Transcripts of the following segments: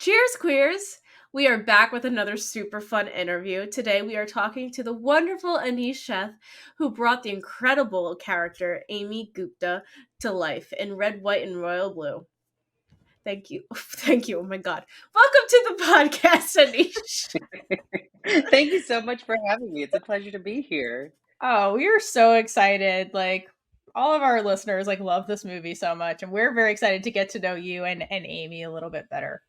Cheers, queers! We are back with another super fun interview. Today we are talking to the wonderful Aneesh Sheth, who brought the incredible character Amy Gupta to life in Red, White, and Royal Blue. Thank you. Thank you. Oh my God. Welcome to the podcast, Aneesh. Thank you so much for having me. It's a pleasure to be here. Oh, we are so excited. All of our listeners love this movie so much, and we're very excited to get to know you and Amy a little bit better.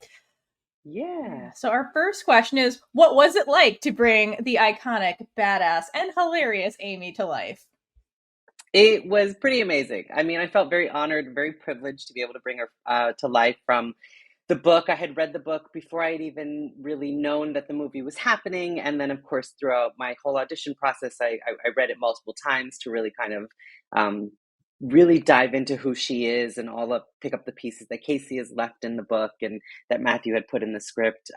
Yeah. So our first question is, what was it like to bring the iconic, badass, and hilarious Amy to life? It was pretty amazing. I mean, I felt very honored, very privileged to be able to bring her to life from the book. I had read the book before I had even really known that the movie was happening. And then, of course, throughout my whole audition process, I read it multiple times to really kind of really dive into who she is and pick up the pieces that Casey has left in the book and that Matthew had put in the script.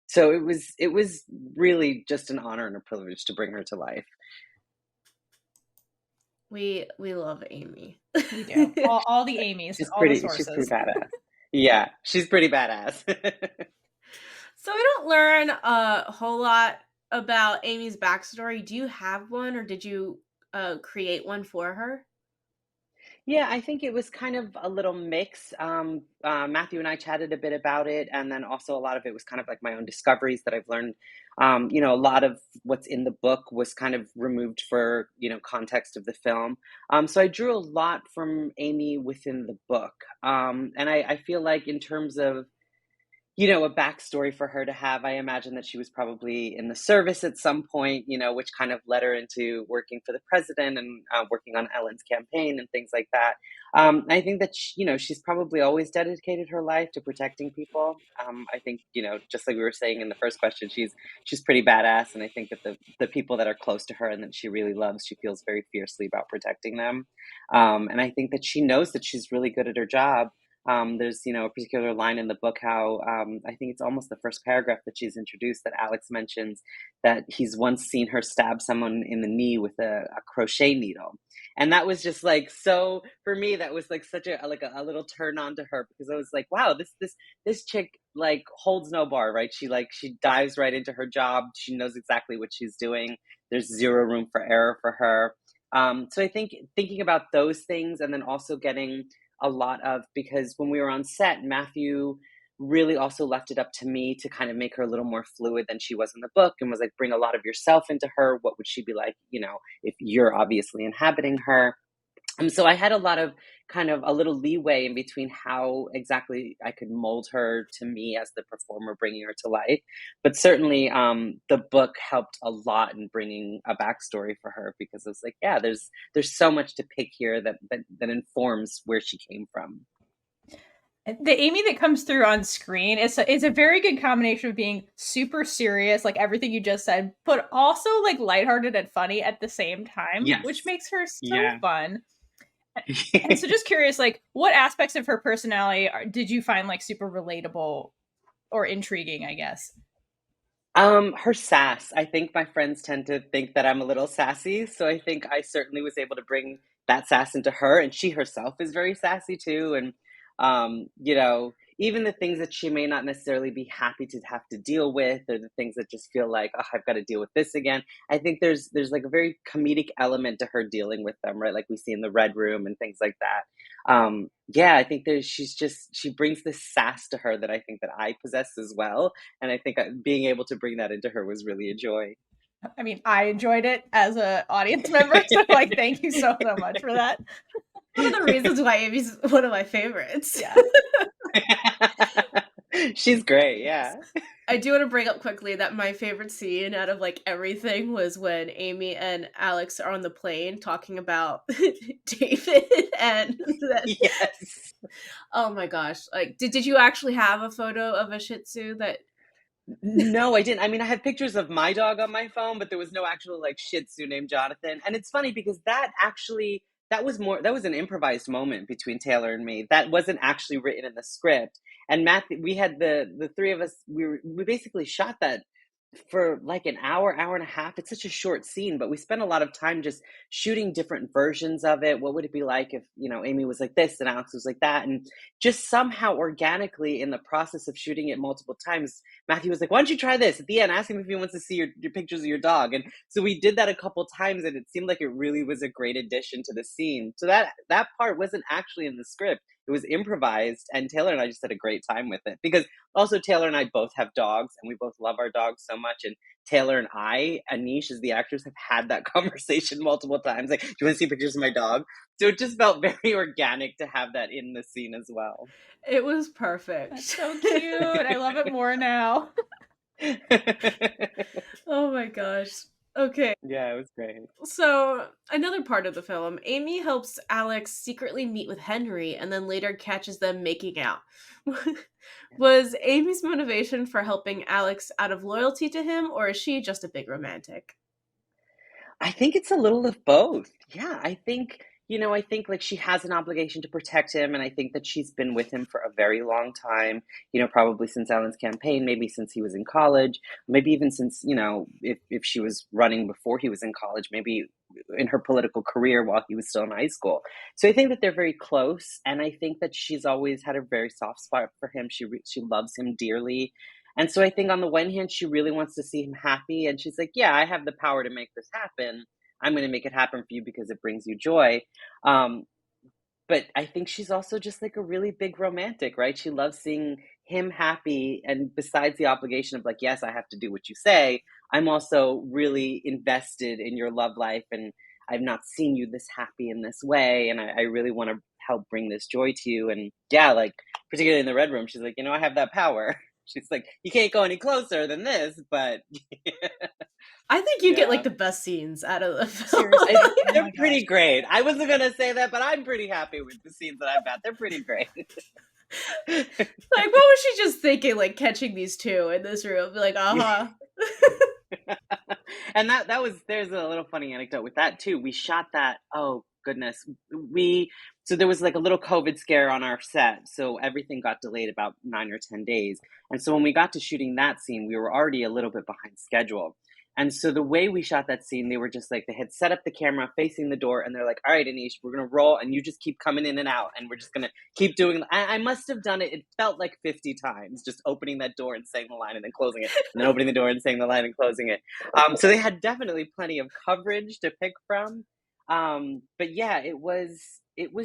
So it was really just an honor and a privilege to bring her to life. We love Amy. We do. All the Amy's, She's all the pretty sources. badass. Yeah, she's pretty badass. So we don't learn a whole lot about Amy's backstory. Do you have one, or did you create one for her? Yeah, I think it was kind of a little mix. Matthew and I chatted a bit about it, and then also a lot of it was kind of like my own discoveries that I've learned. A lot of what's in the book was kind of removed for, context of the film. So I drew a lot from Amy within the book. And I feel like in terms of a backstory for her to have. I imagine that she was probably in the service at some point, which kind of led her into working for the president and working on Ellen's campaign and things like that. I think that, she's probably always dedicated her life to protecting people. I think, just like we were saying in the first question, she's pretty badass. And I think that the people that are close to her and that she really loves, she feels very fiercely about protecting them. And I think that she knows that she's really good at her job. There's, a particular line in the book how I think it's almost the first paragraph that she's introduced that Alex mentions that he's once seen her stab someone in the knee with a crochet needle. And that was just so for me, that was such a little turn on to her because I was like, wow, this chick holds no bar, right? She dives right into her job. She knows exactly what she's doing. There's zero room for error for her. So I think thinking about those things and then also getting a lot of, because when we were on set, Matthew really also left it up to me to kind of make her a little more fluid than she was in the book and was like, bring a lot of yourself into her. What would she be like, if you're obviously inhabiting her? So I had a lot of kind of a little leeway in between how exactly I could mold her to me as the performer, bringing her to life. But certainly the book helped a lot in bringing a backstory for her because it's like, yeah, there's so much to pick here that informs where she came from. The Amy that comes through on screen is a very good combination of being super serious, like everything you just said, but also lighthearted and funny at the same time, Yes. which makes her so Yeah. fun. And so just curious, what aspects of her personality did you find super relatable or intriguing, I guess? Her sass. I think my friends tend to think that I'm a little sassy, so I think I certainly was able to bring that sass into her, and she herself is very sassy too. And even the things that she may not necessarily be happy to have to deal with, or the things that just feel like, oh, I've got to deal with this again. I think there's a very comedic element to her dealing with them, right? Like we see in the Red Room and things like that. Yeah, I think she brings this sass to her that I think that I possess as well, and I think being able to bring that into her was really a joy. I mean, I enjoyed it as an audience member, so thank you so much for that. One of the reasons why Amy's one of my favorites. Yeah. She's great, yeah. I do want to bring up quickly that my favorite scene out of everything was when Amy and Alex are on the plane talking about David and Yes. oh my gosh. Did you actually have a photo of a Shih Tzu that No, I didn't. I mean, I have pictures of my dog on my phone, but there was no actual Shih Tzu named Jonathan. And it's funny because that was an improvised moment between Taylor and me. That wasn't actually written in the script. And Matthew, we had the three of us, we basically shot that for like an hour, hour and a half. It's such a short scene, but we spent a lot of time just shooting different versions of it. What would it be like if, Amy was like this and Alex was like that? And just somehow organically in the process of shooting it multiple times, Matthew was like, why don't you try this? At the end, ask him if he wants to see your pictures of your dog. And so we did that a couple times, and it seemed like it really was a great addition to the scene. So that part wasn't actually in the script. It was improvised, and Taylor and I just had a great time with it, because also Taylor and I both have dogs, and we both love our dogs so much. And Taylor and Aneesh as the actress, have had that conversation multiple times. Like, do you want to see pictures of my dog? So it just felt very organic to have that in the scene as well. It was perfect. That's so cute. I love it more now. Oh my gosh. Okay. Yeah, it was great. So, another part of the film, Amy helps Alex secretly meet with Henry and then later catches them making out. Was Amy's motivation for helping Alex out of loyalty to him, or is she just a big romantic? I think it's a little of both. Yeah, I think like she has an obligation to protect him, and I think that she's been with him for a very long time, probably since Ellen's campaign, maybe since he was in college, maybe even since, if she was running before he was in college, maybe in her political career while he was still in high school. So I think that they're very close, and I think that she's always had a very soft spot for him. She loves him dearly. And so I think on the one hand, she really wants to see him happy. And she's like, yeah, I have the power to make this happen. I'm going to make it happen for you because it brings you joy. Um, but I think she's also just like a really big romantic, right? She loves seeing him happy. And besides the obligation of like, yes, I have to do what you say, I'm also really invested in your love life. And I've not seen you this happy in this way. And I really want to help bring this joy to you. And yeah, like, particularly in the Red Room, she's like, I have that power. She's like, you can't go any closer than this, but I think you get like the best seenes out of the film. Seriously. They're pretty great. I wasn't gonna say that, but I'm pretty happy with the scenes that I've got. They're pretty great. Like, what was she just thinking, like catching these two in this room? Be like, And there's a little funny anecdote with that too. We shot that, oh goodness. So there was like a little COVID scare on our set. So everything got delayed about 9 or 10 days. And so when we got to shooting that scene, we were already a little bit behind schedule. And so the way we shot that scene, they were just like, they had set up the camera facing the door, and they're like, all right, Aneesh, we're going to roll, and you just keep coming in and out, and we're just going to keep doing. I must have done it. It felt like 50 times, just opening that door and saying the line and then closing it, and then opening the door and saying the line and closing it. So they had definitely plenty of coverage to pick from. But yeah, it was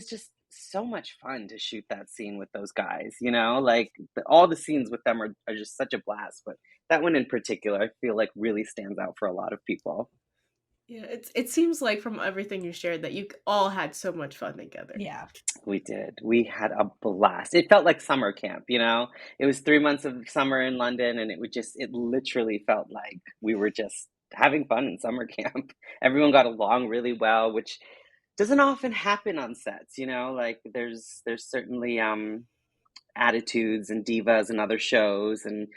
just so much fun to shoot that scene with those guys, like all the scenes with them are just such a blast, but that one in particular, I feel like really stands out for a lot of people. yeah, it seems like from everything you shared that you all had so much fun together. Yeah. We did. We had a blast. It felt like summer camp, It was 3 months of summer in London, and it literally felt like we were just having fun in summer camp. Everyone got along really well, which doesn't often happen on sets, like there's certainly attitudes and divas and other shows, and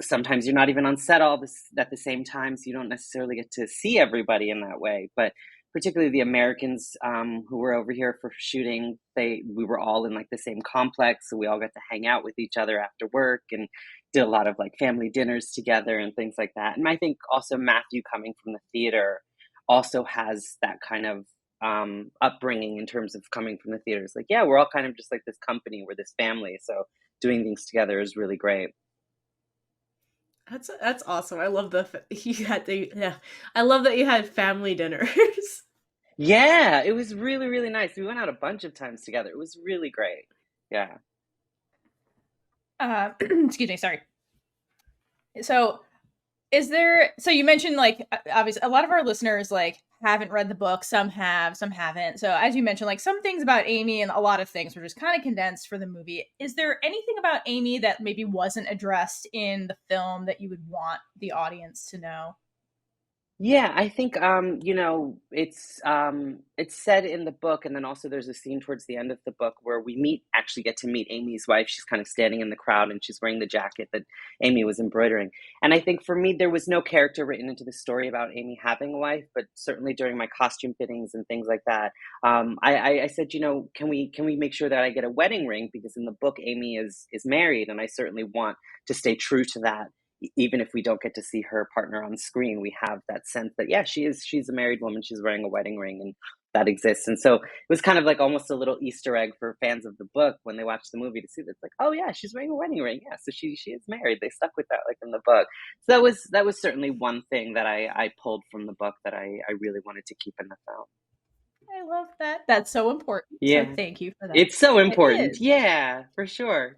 sometimes you're not even on set all this at the same time, so you don't necessarily get to see everybody in that way. But particularly the Americans who were over here for shooting, we were all in like the same complex, so we all got to hang out with each other after work and did a lot of like family dinners together and things like that. And I think also Matthew, coming from the theater, also has that kind of upbringing in terms of coming from the theater. It's like, yeah, we're all kind of just like this company, we're this family, so doing things together is really great. That's awesome. I love I love that you had family dinners. Yeah, it was really, really nice. We went out a bunch of times together. It was really great. Yeah. Excuse me, sorry. So you mentioned like obviously a lot of our listeners like haven't read the book, some have, some haven't. So as you mentioned, like some things about Amy and a lot of things were just kind of condensed for the movie. Is there anything about Amy that maybe wasn't addressed in the film that you would want the audience to know? Yeah, I think it's said in the book, and then also there's a scene towards the end of the book where we actually get to meet Amy's wife. She's kind of standing in the crowd, and she's wearing the jacket that Amy was embroidering. And I think for me, there was no character written into the story about Amy having a wife, but certainly during my costume fittings and things like that, I said, can we make sure that I get a wedding ring, because in the book Amy is married, and I certainly want to stay true to that even if we don't get to see her partner on screen, we have that sense that, yeah, she's a married woman, she's wearing a wedding ring, and that exists. And so it was kind of like almost a little Easter egg for fans of the book when they watch the movie to see that it's like, oh yeah, she's wearing a wedding ring. Yeah, so she is married. They stuck with that like in the book. So that was certainly one thing that I pulled from the book that I really wanted to keep in the film. I love that. That's so important. So Yeah. thank you for that. It's so important. It is. Yeah, for sure.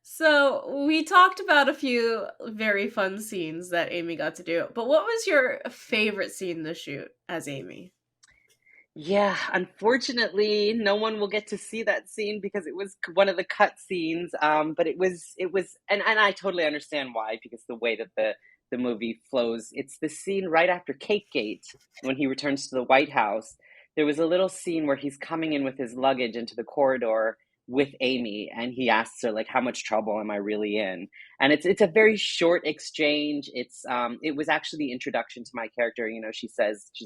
So we talked about a few very fun scenes that Amy got to do, but what was your favorite scene to shoot as Amy? Yeah, unfortunately, no one will get to see that scene because it was one of the cut scenes. But and I totally understand why, because the way that the movie flows, it's the scene right after Cake Gate when he returns to the White House. There was a little scene where he's coming in with his luggage into the corridor with Amy, and he asks her like, "How much trouble am I really in?" And it's a very short exchange. It was actually the introduction to my character. You know, she's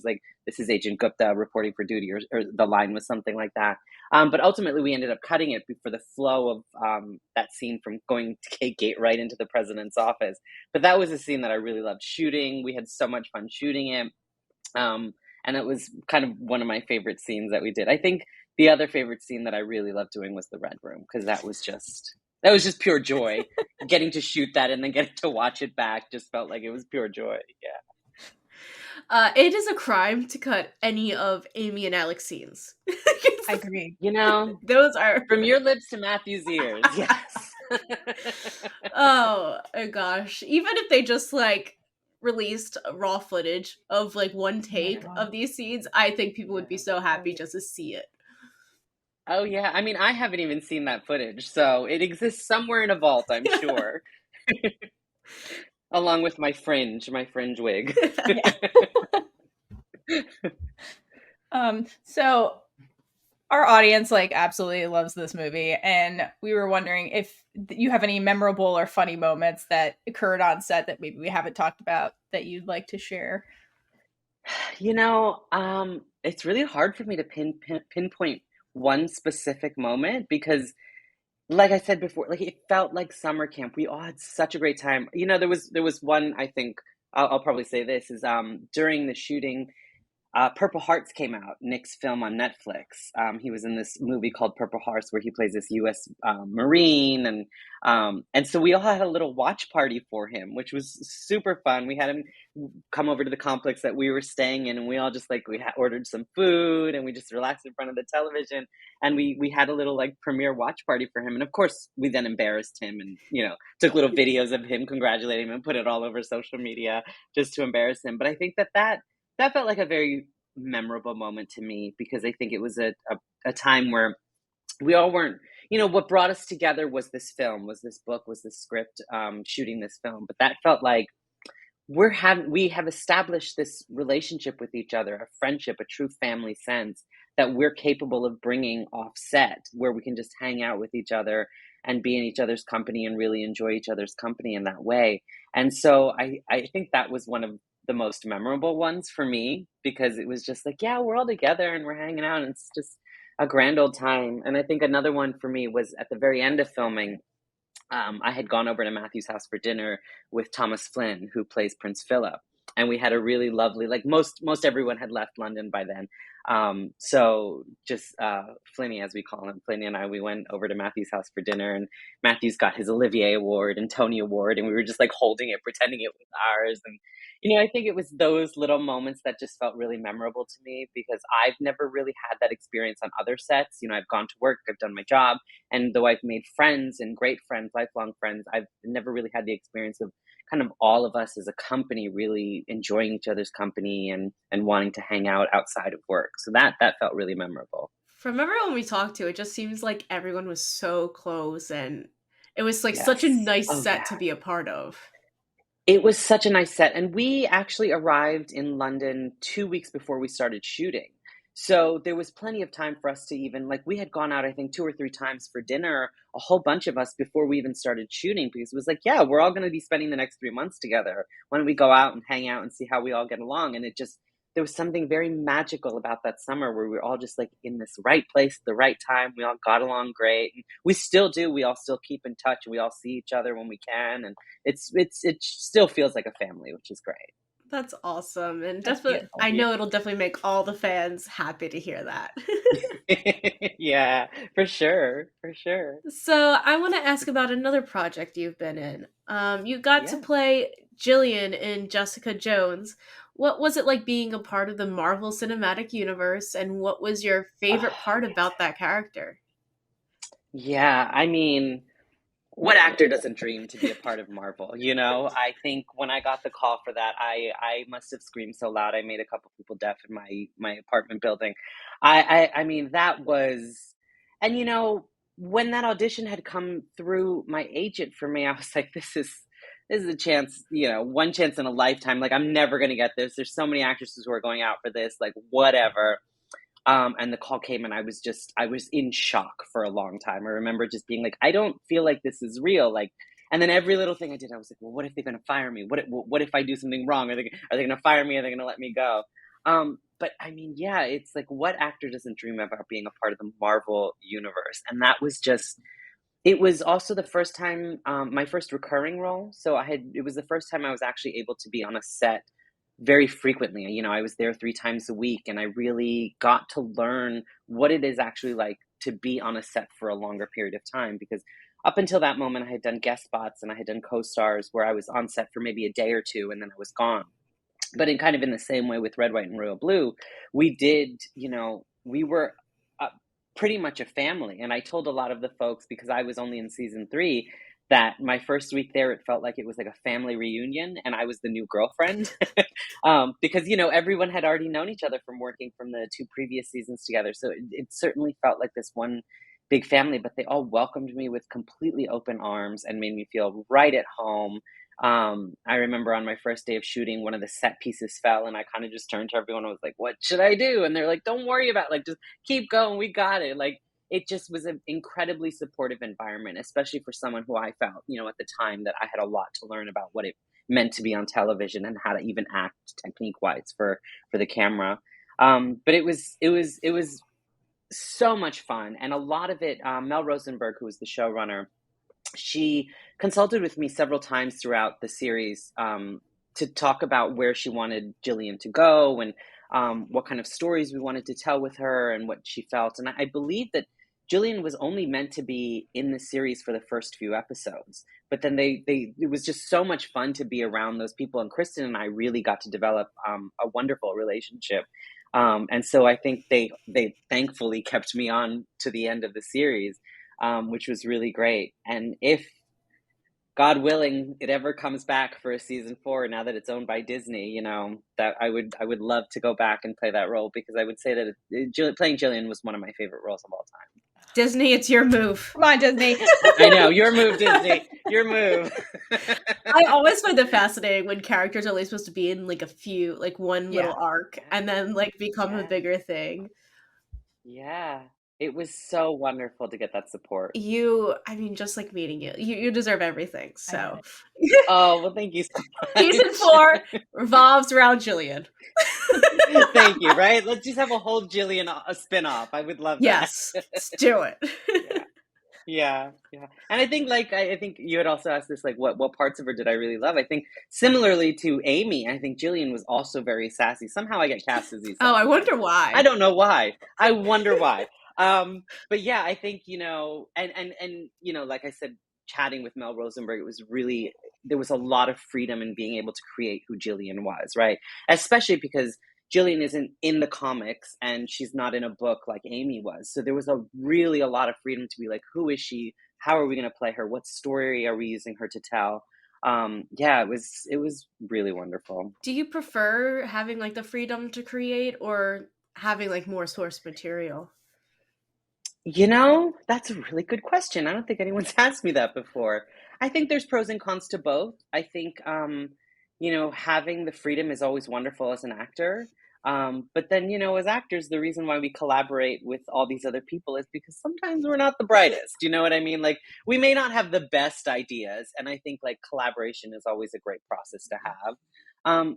like, "This is Agent Gupta reporting for duty," or the line was something like that. But ultimately, we ended up cutting it for the flow of that scene from going to Cake Gate right into the president's office. But that was a scene that I really loved shooting. We had so much fun shooting it. And it was kind of one of my favorite scenes that we did. I think the other favorite scene that I really loved doing was the Red Room, because that was just pure joy. Getting to shoot that and then getting to watch it back just felt like it was pure joy. Yeah. It is a crime to cut any of Amy and Alex scenes. I agree. You know, Those are from your lips to Matthew's ears. Yes. oh gosh. Even if they just like released raw footage of like one take of these scenes, I think people would be so happy just to see it. Oh yeah, I mean, I haven't even seen that footage, so it exists somewhere in a vault, I'm sure. Along with my fringe wig. So our audience like absolutely loves this movie, and we were wondering if you have any memorable or funny moments that occurred on set that maybe we haven't talked about that you'd like to share. You know, it's really hard for me to pinpoint one specific moment because, like I said before, like it felt like summer camp. We all had such a great time. You know, there was one, I think I'll probably say this is during the shooting. Purple Hearts came out, Nick's film on Netflix. He was in this movie called Purple Hearts where he plays this U.S. Marine, and so we all had a little watch party for him, which was super fun. We had him come over to the complex that we were staying in, and we all just like ordered some food and we just relaxed in front of the television, and we had a little like premiere watch party for him. And of course, we then embarrassed him and took little videos of him congratulating him and put it all over social media just to embarrass him. But I think that felt like a very memorable moment to me because I think it was a time where we all weren't, what brought us together was this film, was this book, was this script, shooting this film. But that felt like we have established this relationship with each other, a friendship, a true family sense that we're capable of bringing off set, where we can just hang out with each other and be in each other's company and really enjoy each other's company in that way. And so I think that was one of the most memorable ones for me, because it was just like, yeah, we're all together and we're hanging out and it's just a grand old time. And I think another one for me was at the very end of filming. I had gone over to Matthew's house for dinner with Thomas Flynn, who plays Prince Philip, and we had a really lovely, like most everyone had left London by then. So just Flinny, as we call him, Flinny and I, we went over to Matthew's house for dinner, and Matthew's got his Olivier Award and Tony Award, and we were just like holding it, pretending it was ours. And I think it was those little moments that just felt really memorable to me, because I've never really had that experience on other sets. I've gone to work, I've done my job, and though I've made friends and great friends, lifelong friends, I've never really had the experience of kind of all of us as a company really enjoying each other's company and wanting to hang out outside of work. So that felt really memorable. From everyone we talked to, it just seems like everyone was so close, and it was like Yes. such a nice set Yeah. to be a part of. It was such a nice set. And we actually arrived in London 2 weeks before we started shooting. So there was plenty of time for us to even, like, we had gone out, I think 2 or 3 times for dinner, a whole bunch of us, before we even started shooting, because it was like, yeah, we're all going to be spending the next 3 months together. Why don't we go out and hang out and see how we all get along? And it just there was something very magical about that summer where we were all just like in this right place at the right time. We all got along great. And we still do. We all still keep in touch. We all see each other when we can, and it still feels like a family, which is great. That's awesome, and That's definitely, beautiful. I know it'll definitely make all the fans happy to hear that. Yeah, for sure, for sure. So I want to ask about another project you've been in. You got to Yeah. play Jillian in Jessica Jones. What was it like being a part of the Marvel Cinematic Universe, and what was your favorite part about that character? Yeah, I mean, what actor doesn't dream to be a part of Marvel? You know, I think when I got the call for that, I must have screamed so loud I made a couple people deaf in my apartment building. I mean that was, and you know, when that audition had come through my agent for me, I was like, this is a chance, you know, one chance in a lifetime. Like I'm never gonna get this. There's so many actresses who are going out for this. Like whatever. And the call came and I was in shock for a long time. I remember just being like, I don't feel like this is real. Like, and then every little thing I did, I was like, well, what if they're going to fire me? What if I do something wrong? Are they going to fire me? Are they going to let me go? But I mean, yeah, it's like, what actor doesn't dream about being a part of the Marvel universe? And that was just, it was also the first time, my first recurring role. So it was the first time I was actually able to be on a set very frequently. You know, I was there 3 times a week, and I really got to learn what it is actually like to be on a set for a longer period of time. Because up until that moment, I had done guest spots and I had done co-stars where I was on set for maybe a day or two and then I was gone. But in kind of in the same way with Red, White, and Royal Blue, we did, you know, we were pretty much a family. And I told a lot of the folks, because I was only in season 3, that my first week there, it felt like it was like a family reunion and I was the new girlfriend. Because, you know, everyone had already known each other from working from the 2 previous seasons together. So it certainly felt like this one big family, but they all welcomed me with completely open arms and made me feel right at home. I remember on my first day of shooting, one of the set pieces fell and I kind of just turned to everyone and was like, what should I do? And they're like, don't worry about it. Like, just keep going. We got it. Like, it just was an incredibly supportive environment, especially for someone who I felt, you know, at the time that I had a lot to learn about what it meant to be on television and how to even act technique wise for the camera. But it was so much fun, and a lot of it. Mel Rosenberg, who was the showrunner, she consulted with me several times throughout the series to talk about where she wanted Jillian to go and what kind of stories we wanted to tell with her and what she felt. And I believe that Jillian was only meant to be in the series for the first few episodes, but then it was just so much fun to be around those people. And Kristen and I really got to develop a wonderful relationship. And so I think they thankfully kept me on to the end of the series, which was really great. And if, God willing, it ever comes back for a season 4, now that it's owned by Disney, you know, that I would love to go back and play that role, because I would say that playing Jillian was one of my favorite roles of all time. Disney, it's your move. Come on, Disney. I know, your move, Disney, your move. I always find it fascinating when characters are only supposed to be in like a few, like one Yeah. little arc, and then like become a Yeah. bigger thing. Yeah, it was so wonderful to get that support. I mean, just like meeting you, you deserve everything. I get So, Oh, well, thank you so season much. 4 revolves around Jillian. Thank you, right? Let's just have a whole Jillian a spin-off. I would love that. Yes, let's do it. Yeah. And I think, like, I think you had also asked this, like, what parts of her did I really love? I think similarly to Amy, I think Jillian was also very sassy. Somehow I get cast as these. Oh, I wonder why. I don't know why. I wonder why. But yeah, I think, you know, and you know, like I said, chatting with Mel Rosenberg, there was a lot of freedom in being able to create who Jillian was, right? Especially because Jillian isn't in the comics and she's not in a book like Amy was. So there was really a lot of freedom to be like, who is she? How are we going to play her? What story are we using her to tell? Yeah, it was really wonderful. Do you prefer having like the freedom to create or having like more source material? You know, that's a really good question. I don't think anyone's asked me that before. I think there's pros and cons to both. I think, you know, having the freedom is always wonderful as an actor. But then, you know, as actors, the reason why we collaborate with all these other people is because sometimes we're not the brightest. You know what I mean? Like, we may not have the best ideas. And I think, like, collaboration is always a great process to have.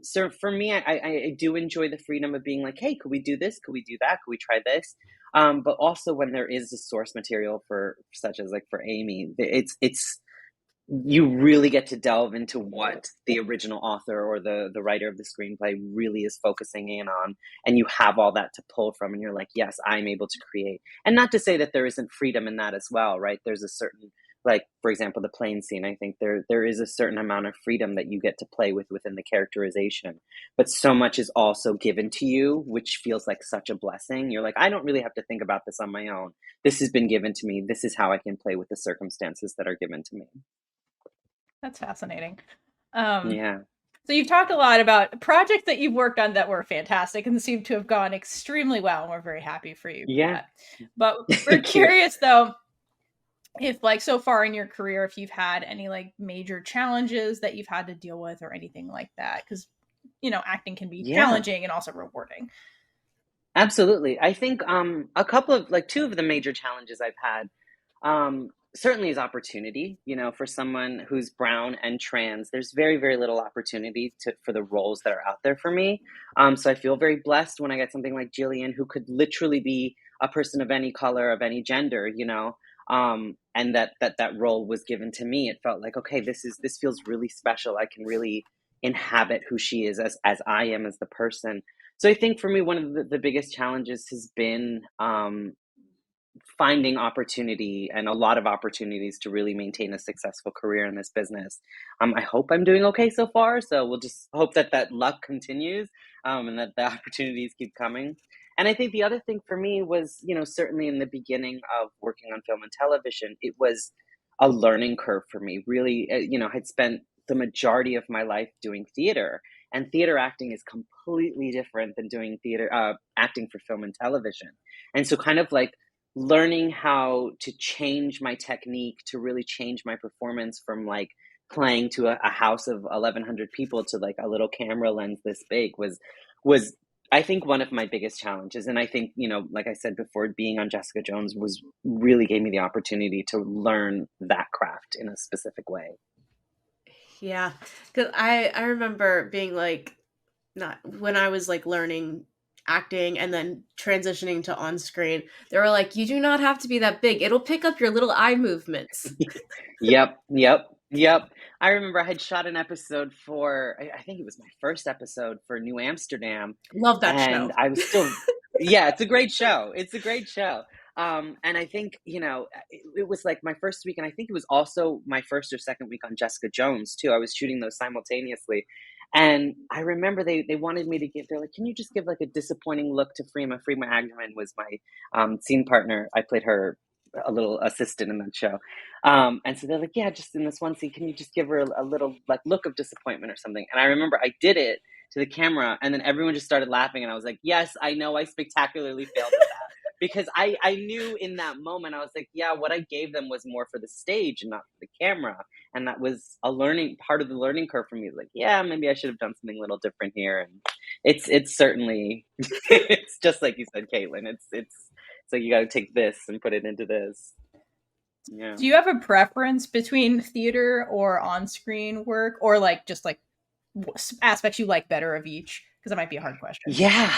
So for me, I do enjoy the freedom of being like, hey, could we do this? Could we do that? Could we try this? But also when there is a source material for such as like for Amy, it's you really get to delve into what the original author or the writer of the screenplay really is focusing in on, and you have all that to pull from, and you're like, yes, I'm able to create. And not to say that there isn't freedom in that as well, right? There's a certain, like for example, the plane scene, I think there is a certain amount of freedom that you get to play with within the characterization, but so much is also given to you, which feels like such a blessing. You're like, I don't really have to think about this on my own. This has been given to me. This is how I can play with the circumstances that are given to me. That's fascinating. Yeah. So you've talked a lot about projects that you've worked on that were fantastic and seem to have gone extremely well, and we're very happy for you for Yeah. that. But we're Thank you. curious though, if like so far in your career, if you've had any like major challenges that you've had to deal with or anything like that, because acting can be Yeah, challenging and also rewarding. absolutely. I think a couple of like two of the major challenges I've had certainly is opportunity. For someone who's brown and trans, there's very, very little opportunity for the roles that are out there for me. So I feel very blessed when I get something like Jillian, who could literally be a person of any color, of any gender, and that role was given to me. It felt like, okay, this feels really special. I can really inhabit who she is as I am as the person. So I think for me, one of the biggest challenges has been finding opportunity and a lot of opportunities to really maintain a successful career in this business. I hope I'm doing okay so far. So we'll just hope that luck continues, and that the opportunities keep coming. And I think the other thing for me was, certainly in the beginning of working on film and television, it was a learning curve for me. Really, I'd spent the majority of my life doing theater, and theater acting is completely different than doing theater acting for film and television. And so kind of like learning how to change my technique to really change my performance from like playing to a house of 1,100 people to like a little camera lens this big was I think one of my biggest challenges. And I think, like I said before, being on Jessica Jones was really gave me the opportunity to learn that craft in a specific way. Yeah, because I remember being like, not when I was like learning acting and then transitioning to on screen, they were like, you do not have to be that big. It'll pick up your little eye movements. Yep. I remember I had shot an episode for, I think it was my first episode for New Amsterdam. Love that And show. I was still, yeah, it's a great show. It's a great show. And I think, it was like my first week, and I think it was also my first or second week on Jessica Jones too. I was shooting those simultaneously. And I remember they wanted me to they're like, can you just give like a disappointing look to Freema? Freema Agneman was my scene partner. I played her a little assistant in that show. And so they're like, yeah, just in this one scene, can you just give her a little like look of disappointment or something? And I remember I did it to the camera, and then everyone just started laughing, and I was like, yes, I know I spectacularly failed at that. Because I knew in that moment, I was like, yeah, what I gave them was more for the stage and not for the camera. And that was part of the learning curve for me. Like, yeah, maybe I should have done something a little different here. And it's certainly, it's just like you said, Kaitlynn, it's like, you got to take this and put it into this. Yeah. Do you have a preference between theater or on-screen work, or like just like aspects you like better of each? Because that might be a hard question. Yeah,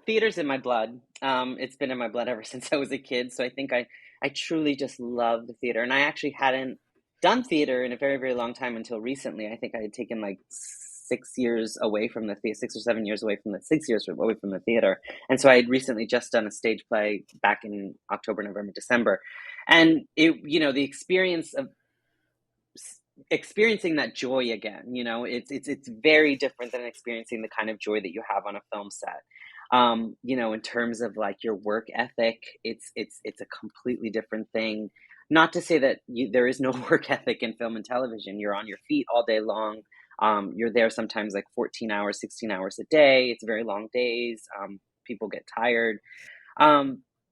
theater's in my blood. It's been in my blood ever since I was a kid. So I think I truly just love the theater. And I actually hadn't done theater in a very, very long time until recently. I think I had taken like 6 years away from the theater, 6 or 7 years away from the 6 years away from the theater. And so I had recently just done a stage play back in October, November, December. And the experience of experiencing that joy again, it's very different than experiencing the kind of joy that you have on a film set. In terms of like your work ethic, it's a completely different thing. Not to say that there is no work ethic in film and television. You're on your feet all day long. You're there sometimes like 14 hours, 16 hours a day. It's very long days. People get tired.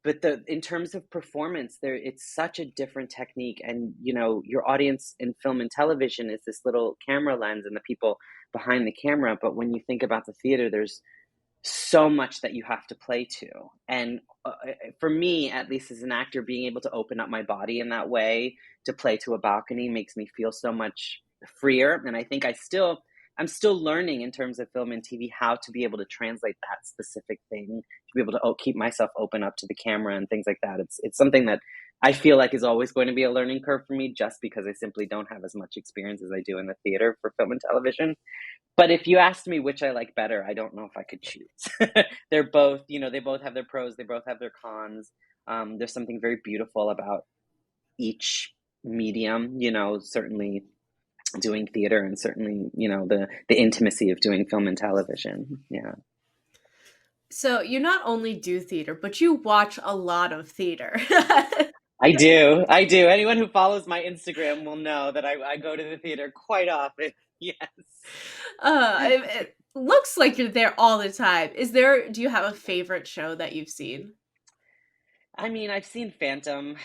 But in terms of performance, it's such a different technique. And, your audience in film and television is this little camera lens and the people behind the camera. But when you think about the theater, there's so much that you have to play to. And for me, at least as an actor, being able to open up my body in that way to play to a balcony makes me feel so much freer. And I think I still I'm still learning in terms of film and TV how to be able to translate that specific thing, to be able to keep myself open up to the camera and things like that. It's something that I feel like is always going to be a learning curve for me, just because I simply don't have as much experience as I do in the theater for film and television. But if you asked me which I like better, I don't know if I could choose. They're both, they both have their pros, they both have their cons. There's something very beautiful about each medium, certainly doing theater, and certainly, the intimacy of doing film and television. Yeah. So you not only do theater, but you watch a lot of theater. I do. Anyone who follows my Instagram will know that I go to the theater quite often. Yes. It looks like you're there all the time. Do you have a favorite show that you've seen? I mean, I've seen Phantom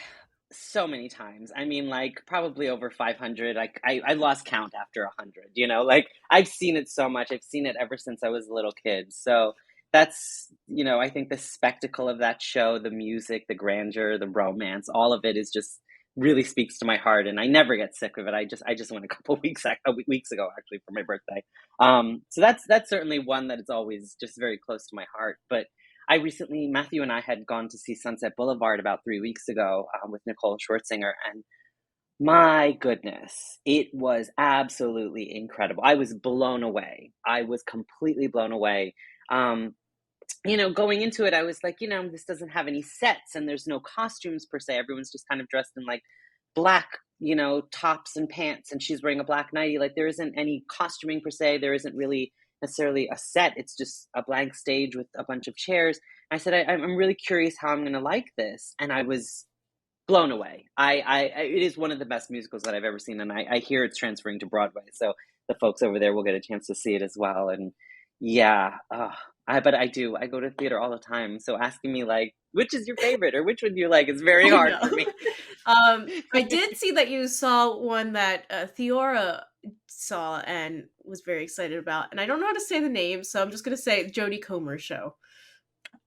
so many times. I mean, like, probably over 500. I lost count after 100, like, I've seen it so much. I've seen it ever since I was a little kid. So that's, I think the spectacle of that show, the music, the grandeur, the romance, all of it is just really speaks to my heart, and I never get sick of it. I just went a couple weeks ago, actually, for my birthday. So that's certainly one that is always just very close to my heart. But Matthew and I had gone to see Sunset Boulevard about 3 weeks ago, with Nicole Schwartzinger, and my goodness, it was absolutely incredible. I was blown away. I was completely blown away. Going into it, I was like, this doesn't have any sets, and there's no costumes per se. Everyone's just kind of dressed in like black, tops and pants, and she's wearing a black nightie. Like, there isn't any costuming per se. There isn't really necessarily a set. It's just a blank stage with a bunch of chairs. I said, I'm really curious how I'm going to like this. And I was blown away. It is one of the best musicals that I've ever seen. And I hear it's transferring to Broadway. So the folks over there will get a chance to see it as well. And yeah, but I do. I go to theater all the time. So asking me, like, which is your favorite or which one do you like is very hard for me. I did see that you saw one that Theora saw and was very excited about. And I don't know how to say the name, so I'm just going to say Jodie Comer's show.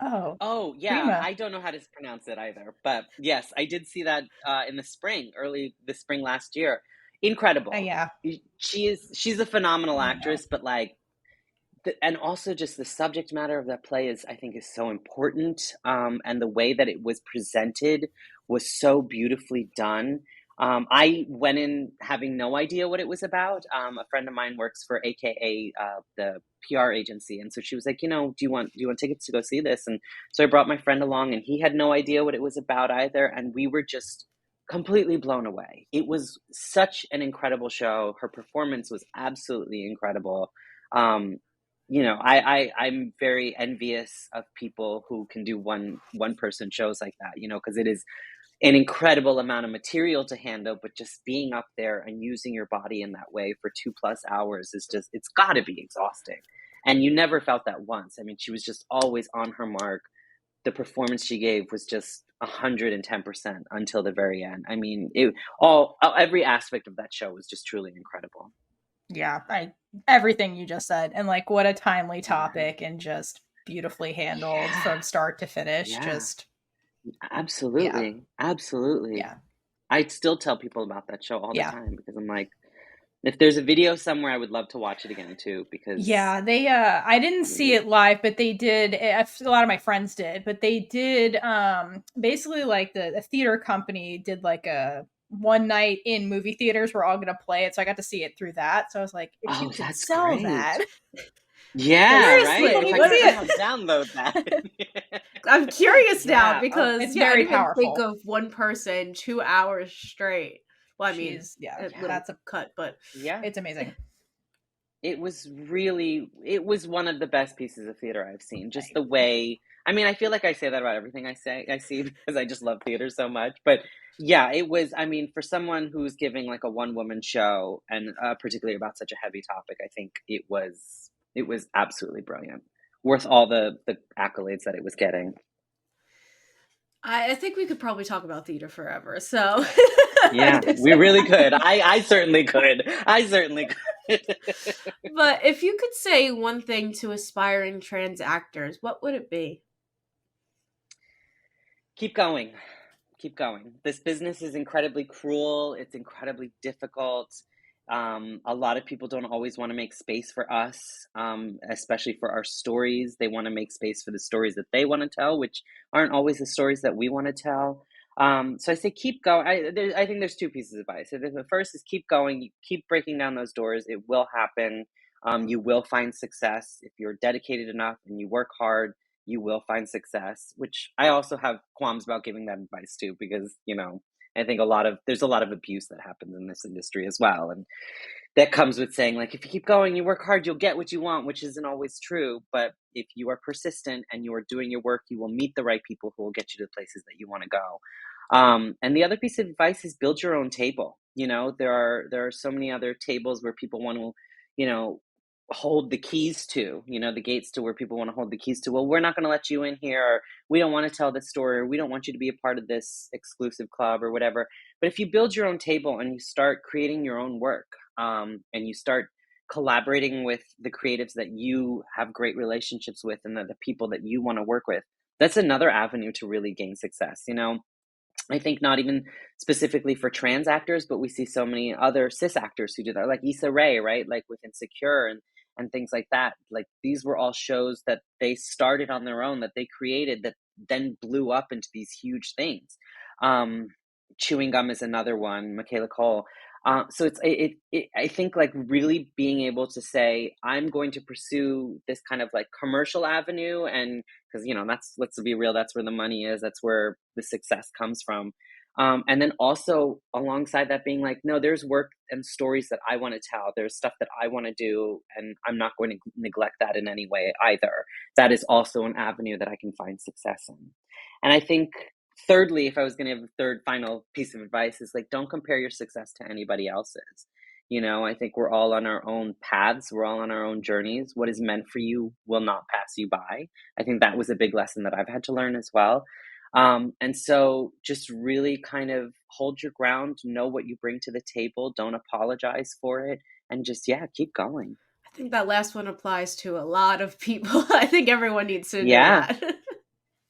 Oh, yeah. Prima. I don't know how to pronounce it either. But yes, I did see that in the spring, early this spring last year. Incredible. Yeah. She's a phenomenal actress, but like, and also just the subject matter of that play I think is so important. And the way that it was presented was so beautifully done. I went in having no idea what it was about. A friend of mine works for AKA, the PR agency. And so she was like, do you want tickets to go see this? And so I brought my friend along, and he had no idea what it was about either. And we were just completely blown away. It was such an incredible show. Her performance was absolutely incredible. I'm very envious of people who can do one person shows like that, because it is an incredible amount of material to handle, but just being up there and using your body in that way for 2+ hours is just, it's got to be exhausting. And you never felt that once. I mean, she was just always on her mark. The performance she gave was just 110% until the very end. I mean, every aspect of that show was just truly incredible. Yeah, everything you just said, and like, what a timely topic, and just beautifully handled from start to finish. Yeah. Just absolutely. Yeah. I still tell people about that show all the time, because I'm like, if there's a video somewhere, I would love to watch it again too, because they I didn't see it live, but they did. A lot of my friends did, but they did basically, like, the theater company did like a one night in movie theaters. We're all gonna play it, so I got to see it through that. So I was like, if you could sell great. that, yeah, seriously, right? If I could download that. I'm curious now, because it's very I didn't powerful. think of one person 2 hours straight. Well, I mean, that's a cut, but it's amazing. It was one of the best pieces of theater I've seen. Just the way, I mean, I feel like I say that about everything I see, because I just love theater so much. But yeah, it was, I mean, for someone who's giving like a one-woman show, and particularly about such a heavy topic, I think it was absolutely brilliant. Worth all the accolades that it was getting. I think we could probably talk about theater forever. So yeah, we really could. I certainly could. But if you could say one thing to aspiring trans actors, what would it be? Keep going. This business is incredibly cruel. It's incredibly difficult. A lot of people don't always want to make space for us, especially for our stories. They want to make space for the stories that they want to tell, which aren't always the stories that we want to tell. So I say keep going. I think there's two pieces of advice. So the first is keep going, you keep breaking down those doors. It will happen. You will find success if you're dedicated enough and you work hard. You will find success, which I also have qualms about giving that advice too, because I think there's a lot of abuse that happens in this industry as well, and that comes with saying, like, if you keep going, you work hard, you'll get what you want, which isn't always true. But if you are persistent and you are doing your work, you will meet the right people who will get you to the places that you want to go. And the other piece of advice is build your own table. There are so many other tables where people want to, hold the keys to, the gates to where people want to hold the keys to. Well, we're not going to let you in here, or we don't want to tell this story, or we don't want you to be a part of this exclusive club or whatever. But if you build your own table and you start creating your own work, and you start collaborating with the creatives that you have great relationships with and the people that you want to work with, that's another avenue to really gain success. I think not even specifically for trans actors, but we see so many other cis actors who do that, like Issa Rae, right? Like with Insecure and things like that. Like these were all shows that they started on their own, that they created, that then blew up into these huge things. Chewing Gum is another one, Michaela Cole. So I think like really being able to say, I'm going to pursue this kind of like commercial avenue, and because let's be real, that's where the money is, that's where the success comes from. And then also alongside that being like, no, there's work and stories that I want to tell, there's stuff that I want to do, and I'm not going to neglect that in any way either. That is also an avenue that I can find success in. And I think thirdly, if I was going to have a third final piece of advice, is like, don't compare your success to anybody else's. I think we're all on our own paths. We're all on our own journeys. What is meant for you will not pass you by. I think that was a big lesson that I've had to learn as well. And so just really kind of hold your ground, know what you bring to the table, don't apologize for it, and just, keep going. I think that last one applies to a lot of people. I think everyone needs to know Yeah. that.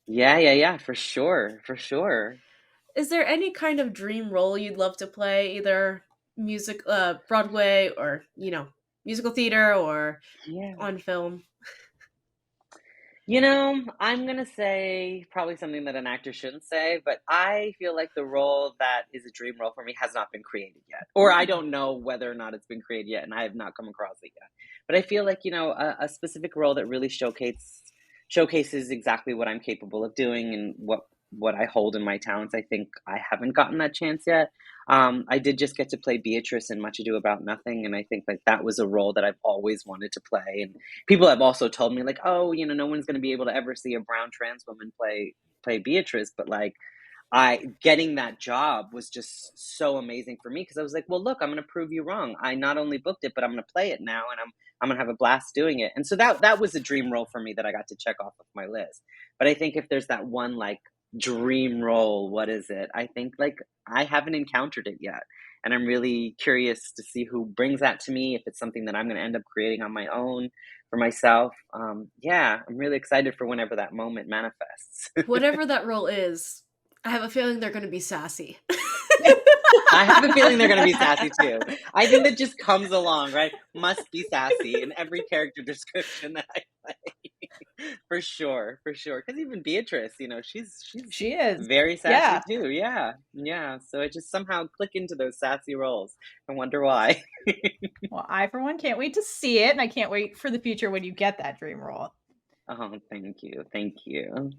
Yeah, for sure. For sure. Is there any kind of dream role you'd love to play, either Broadway, or musical theater, or Yeah. on film? I'm going to say probably something that an actor shouldn't say, but I feel like the role that is a dream role for me has not been created yet. Or I don't know whether or not it's been created yet, and I have not come across it yet. But I feel like, a specific role that really showcases exactly what I'm capable of doing and what I hold in my talents. I think I haven't gotten that chance yet. I did just get to play Beatrice in Much Ado About Nothing, and I think like that was a role that I've always wanted to play. And people have also told me like, oh, no one's going to be able to ever see a brown trans woman play Beatrice, but like getting that job was just so amazing for me, because I was like, well, look, I'm going to prove you wrong. I not only booked it, but I'm going to play it now, and I'm going to have a blast doing it. And so that was a dream role for me that I got to check off of my list. But I think if there's that one like dream role, what is it? I think like I haven't encountered it yet, and I'm really curious to see who brings that to me, if it's something that I'm going to end up creating on my own for myself. I'm really excited for whenever that moment manifests. Whatever that role is, I have a feeling they're going to be sassy. I have a feeling they're going to be sassy too. I think that just comes along, right? Must be sassy in every character description that I play. For sure. Because even Beatrice, she is very sassy too. Yeah. So I just somehow click into those sassy roles. I wonder why. Well, I for one can't wait to see it, and I can't wait for the future when you get that dream role. Oh, thank you.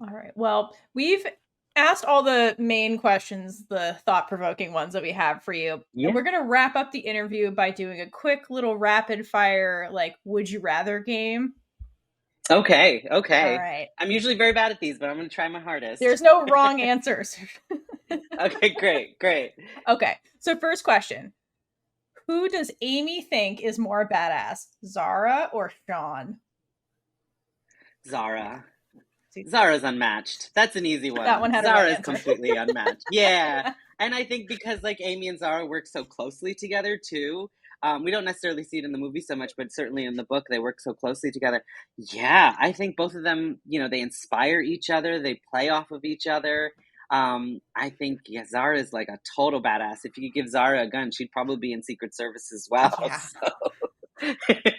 All right. Well, we've asked all the main questions, the thought-provoking ones that we have for you. Yeah. And we're going to wrap up the interview by doing a quick little rapid fire, like, would you rather game? Okay. All right. I'm usually very bad at these, but I'm going to try my hardest. There's no wrong answers. Okay, great. Okay. So first question. Who does Amy think is more badass, Zara or Sean? Zara. Zara's unmatched. That's an easy one. That one had Zara is completely unmatched. Yeah. And I think because like Amy and Zara work so closely together too. We don't necessarily see it in the movie so much, but certainly in the book they work so closely together. Yeah, I think both of them, they inspire each other. They play off of each other. I think Zara is like a total badass. If you could give Zara a gun, she'd probably be in Secret Service as well. Yeah. So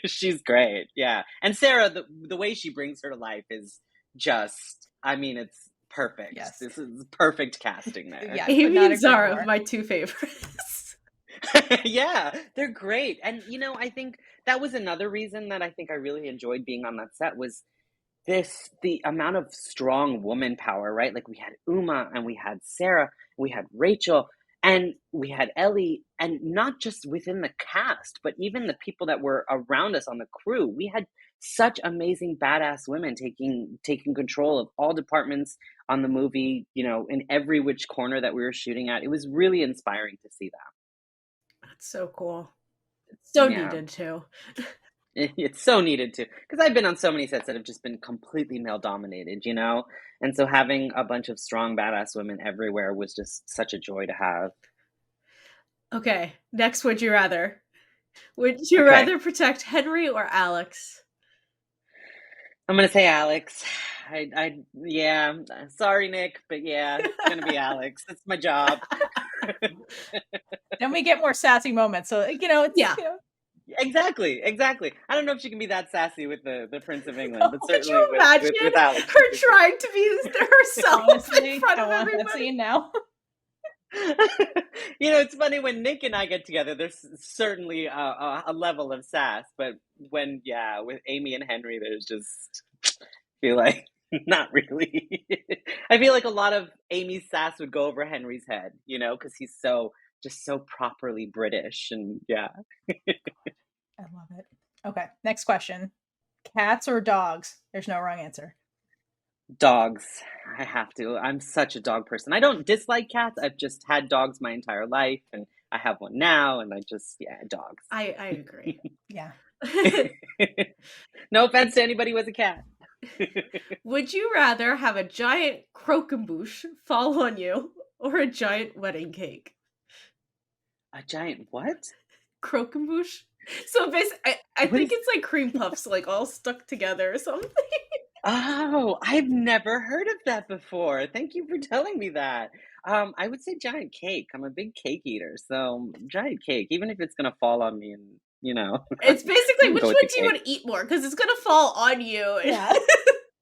she's great. Yeah. And Sarah, the way she brings her to life is just, I mean, it's perfect. Yes. This is perfect casting there. Yes, could Amy not and agree Zara, more. my two favorites. Yeah, they're great. And I think that was another reason that I think I really enjoyed being on that set was the amount of strong woman power, right? Like we had Uma and we had Sarah, we had Rachel, and we had Ellie, and not just within the cast, but even the people that were around us on the crew. We had such amazing badass women taking control of all departments on the movie, in every which corner that we were shooting at. It was really inspiring to see that. That's so cool. It's so Yeah. needed too. It's so needed to, because I've been on so many sets that have just been completely male dominated, and so having a bunch of strong badass women everywhere was just such a joy to have. Okay, next, would you rather? Would you Okay. rather protect Henry or Alex? I'm gonna say Alex. Yeah. Sorry, Nick, but yeah, it's gonna be Alex. It's my job. Then we get more sassy moments. So it's Yeah. Exactly. I don't know if she can be that sassy with the Prince of England, but Could certainly you imagine with Alex. her trying to be herself Honestly, in front I of want that everybody? scene now. It's funny when Nick and I get together, there's certainly a level of sass, but with Amy and Henry, there's just feel like not really. I feel like a lot of Amy's sass would go over Henry's head, because he's so properly British, and yeah. I love it. Okay, next question. Cats or dogs? There's no wrong answer. Dogs. I have to. I'm such a dog person. I don't dislike cats. I've just had dogs my entire life, and I have one now, and dogs. I agree. Yeah. No offense to anybody who has a cat. Would you rather have a giant croquembouche fall on you or a giant wedding cake? A giant what? Croquembouche? So basically, I What think is- it's like cream puffs, like all stuck together or something. Oh, I've never heard of that before. Thank you for telling me that. I would say giant cake. I'm a big cake eater, so giant cake, even if it's gonna fall on me, and It's basically, can which go one with the do you want cake. to eat more? Because it's going to fall on you. Yeah.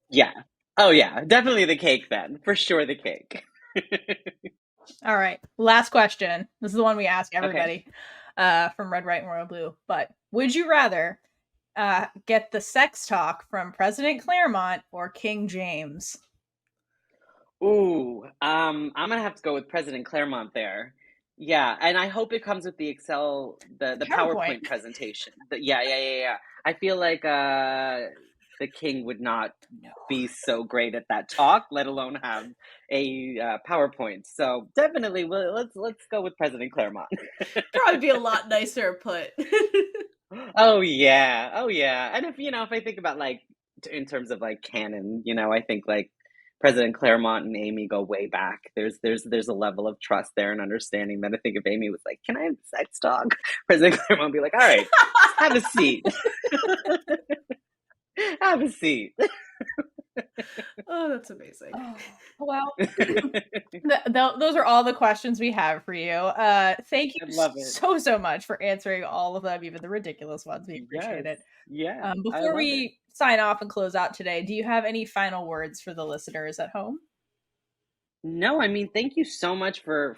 Yeah. Oh yeah, definitely the cake then. For sure the cake. All right. Last question. This is the one we ask Okay. everybody from Red, White, and Royal Blue. But would you rather get the sex talk from President Claremont or King James? Ooh, I'm gonna have to go with President Claremont there. Yeah, and I hope it comes with the the PowerPoint presentation. Yeah. I feel like the king would not be so great at that talk, let alone have a PowerPoint. So definitely, let's go with President Claremont. Probably be a lot nicer put. Oh yeah. And if I think about like in terms of like canon, I think like President Claremont and Amy go way back. There's a level of trust there and understanding that I think if Amy was like, "Can I have sex talk?" President Claremont would be like, "All right, have a seat. Have a seat." Oh, that's amazing. Oh, well, those are all the questions we have for you. Thank you I love it. so much for answering all of them, even the ridiculous ones. We appreciate it. Yeah. Before we sign off and close out today, do you have any final words for the listeners at home? No, I mean, thank you so much for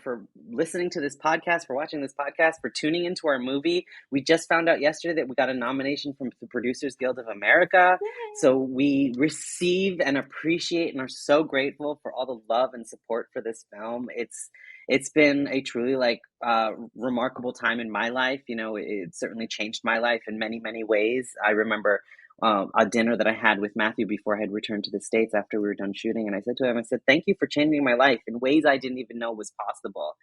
listening to this podcast, for watching this podcast, for tuning into our movie. We just found out yesterday that we got a nomination from the Producers Guild of America. Yay. So we receive and appreciate and are so grateful for all the love and support for this film. It's been a truly remarkable time in my life. It certainly changed my life in many, many ways. I remember a dinner that I had with Matthew before I had returned to the States after we were done shooting. And I said to him, thank you for changing my life in ways I didn't even know was possible.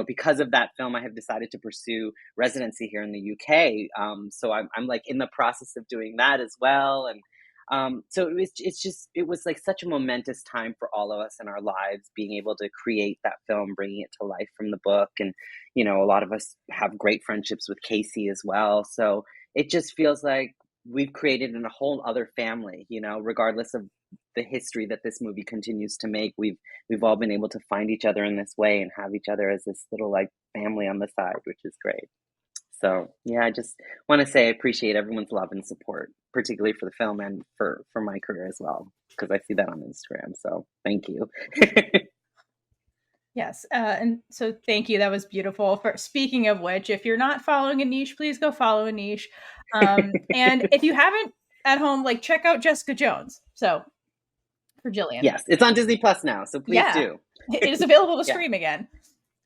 Because of that film, I have decided to pursue residency here in the UK. So I'm like in the process of doing that as well. And so it was like such a momentous time for all of us in our lives, being able to create that film, bringing it to life from the book. And, a lot of us have great friendships with Casey as well. So it just feels like we've created in a whole other family, regardless of the history that this movie continues to make. We've all been able to find each other in this way and have each other as this little like family on the side, which is great. So yeah, I just want to say I appreciate everyone's love and support, particularly for the film and for my career as well, because I see that on Instagram. So thank you. Yes, and so thank you. That was beautiful. For speaking of which, if you're not following Aneesh, please go follow Aneesh. And if you haven't at home, like check out Jessica Jones. So for Jillian, Yes, it's on Disney Plus now, so please do. It is available to Yeah. stream again.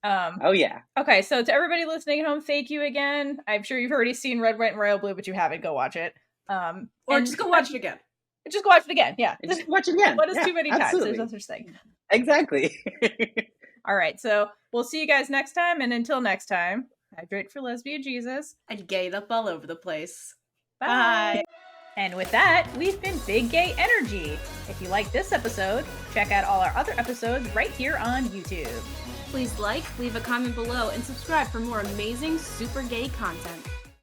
Oh yeah. Okay, so to everybody listening at home, thank you again. I'm sure you've already seen Red, White, and Royal Blue, but you haven't. Go watch it. Or just go watch it again. Just go watch it again. Yeah, Just watch it again. What is too many absolutely. times? There's no such thing. Exactly. All right, so we'll see you guys next time, and until next time, hydrate for lesbian Jesus. And gay it up all over the place. Bye. And with that, we've been Big Gay Energy. If you like this episode, check out all our other episodes right here on YouTube. Please like, leave a comment below, and subscribe for more amazing super gay content.